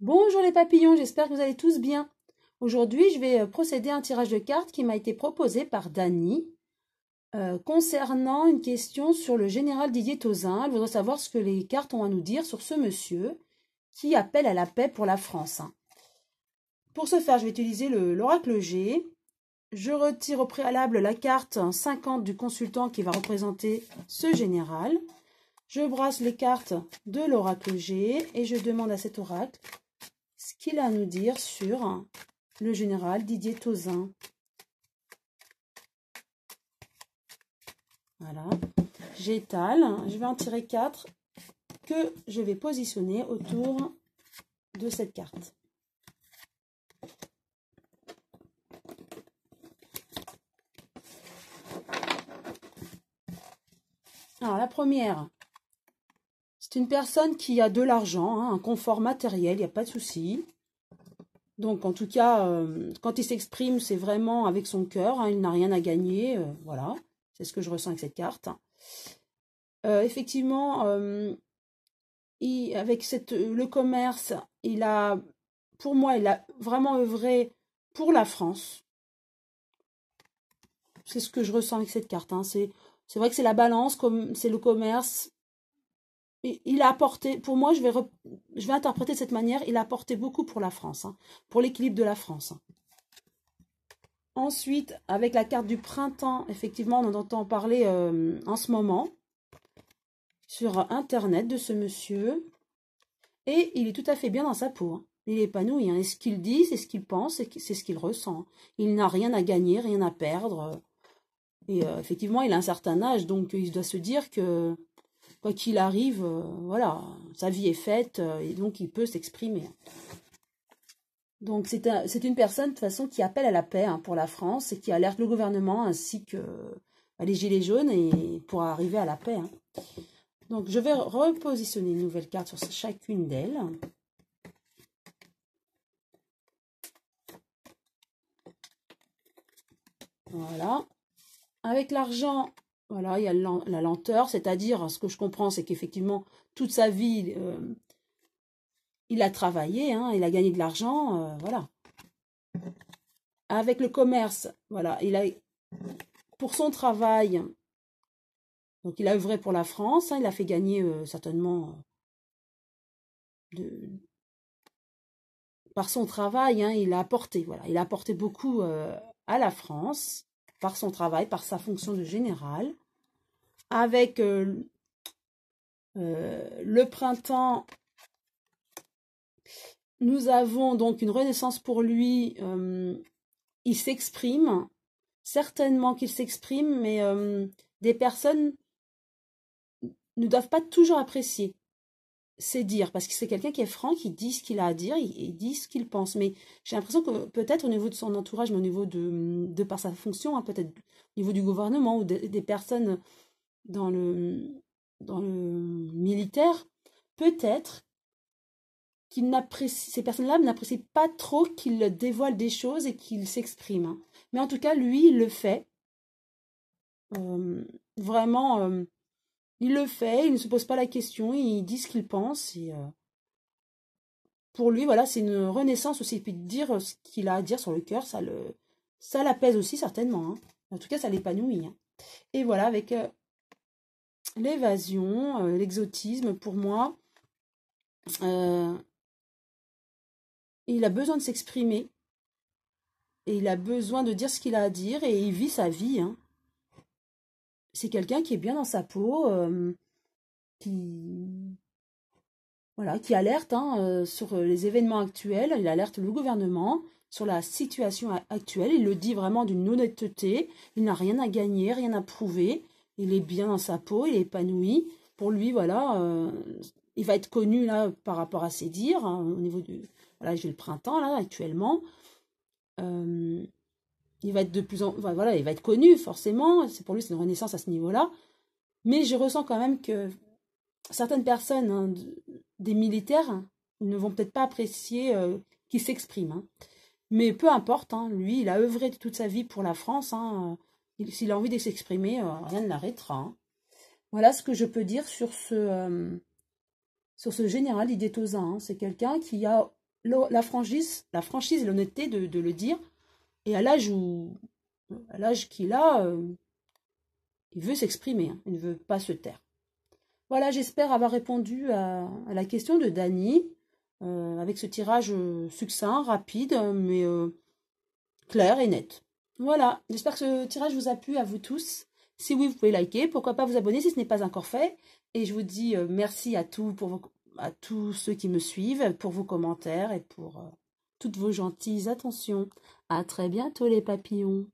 Bonjour les papillons, j'espère que vous allez tous bien. Aujourd'hui, je vais procéder à un tirage de cartes qui m'a été proposé par Dany concernant une question sur le général Didier Tauzin. Elle voudrait savoir ce que les cartes ont à nous dire sur ce monsieur qui appelle à la paix pour la France. Pour ce faire, je vais utiliser l'oracle G. Je retire au préalable la carte 50 du consultant qui va représenter ce général. Je brasse les cartes de l'oracle G et je demande à cet oracle ce qu'il a à nous dire sur le général Didier Tauzin. Voilà, j'étale, je vais en tirer 4 que je vais positionner autour de cette carte. Alors la première, c'est une personne qui a de l'argent, un confort matériel, il n'y a pas de souci. Donc en tout cas, quand il s'exprime, c'est vraiment avec son cœur, il n'a rien à gagner, voilà. C'est ce que je ressens avec cette carte. Effectivement, avec le commerce, pour moi, il a vraiment œuvré pour la France. C'est ce que je ressens avec cette carte. C'est vrai que c'est la balance, c'est le commerce. Il a apporté, pour moi, je vais interpréter de cette manière, il a apporté beaucoup pour la France, pour l'équilibre de la France. Ensuite, avec la carte du printemps, effectivement, on en entend parler en ce moment sur Internet de ce monsieur. Et il est tout à fait bien dans sa peau. Il est épanoui. Et ce qu'il dit, c'est ce qu'il pense, c'est ce qu'il ressent. Il n'a rien à gagner, rien à perdre. Et effectivement, il a un certain âge, donc il doit se dire que quoi qu'il arrive, voilà, sa vie est faite et donc il peut s'exprimer. Donc c'est une personne de toute façon qui appelle à la paix pour la France et qui alerte le gouvernement ainsi que les gilets jaunes et pour arriver à la paix. Donc je vais repositionner une nouvelle carte sur chacune d'elles. Voilà. Avec l'argent, voilà, il y a la lenteur, c'est-à-dire, ce que je comprends, c'est qu'effectivement, toute sa vie, il a travaillé, il a gagné de l'argent, voilà. Avec le commerce, voilà, pour son travail, donc il a œuvré pour la France, il a fait gagner certainement par son travail, il a apporté, voilà, il a apporté beaucoup à la France, par son travail, par sa fonction de général. Avec le printemps, nous avons donc une renaissance pour lui. Il s'exprime, certainement qu'il s'exprime, mais des personnes ne doivent pas toujours apprécier ses dires, parce que c'est quelqu'un qui est franc, qui dit ce qu'il a à dire, il dit ce qu'il pense. Mais j'ai l'impression que peut-être au niveau de son entourage, mais au niveau de par sa fonction, peut-être au niveau du gouvernement ou des personnes dans le militaire, peut-être ces personnes-là n'apprécient pas trop qu'il dévoile des choses et qu'il s'exprime. Mais en tout cas, lui, il le fait. Vraiment, il le fait, il ne se pose pas la question, il dit ce qu'il pense. Et, pour lui, voilà, c'est une renaissance aussi. Puis de dire ce qu'il a à dire sur le cœur, ça l'apaise aussi certainement. En tout cas, ça l'épanouit. Et voilà, avec l'évasion, l'exotisme, pour moi, il a besoin de s'exprimer. Et il a besoin de dire ce qu'il a à dire et il vit sa vie. C'est quelqu'un qui est bien dans sa peau, voilà, qui alerte sur les événements actuels. Il alerte le gouvernement sur la situation actuelle. Il le dit vraiment d'une honnêteté. Il n'a rien à gagner, rien à prouver. Il est bien dans sa peau, il est épanoui. Pour lui, voilà, il va être connu là par rapport à ses dires au niveau du. Voilà, j'ai le printemps là actuellement. Il va être voilà, il va être connu forcément. C'est pour lui, c'est une renaissance à ce niveau-là. Mais je ressens quand même que certaines personnes, des militaires, ne vont peut-être pas apprécier qu'il s'exprime. Mais peu importe, lui, il a œuvré toute sa vie pour la France. S'il a envie de s'exprimer, rien ne l'arrêtera. Voilà ce que je peux dire sur ce général Didier Tauzin. C'est quelqu'un qui a la franchise et l'honnêteté de le dire. Et à l'âge qu'il a, il veut s'exprimer, hein, il ne veut pas se taire. Voilà, j'espère avoir répondu à la question de Dany, avec ce tirage succinct, rapide, mais clair et net. Voilà, j'espère que ce tirage vous a plu à vous tous. Si oui, vous pouvez liker, pourquoi pas vous abonner si ce n'est pas encore fait. Et je vous dis merci à tous ceux qui me suivent pour vos commentaires et pour toutes vos gentilles attentions. À très bientôt les papillons.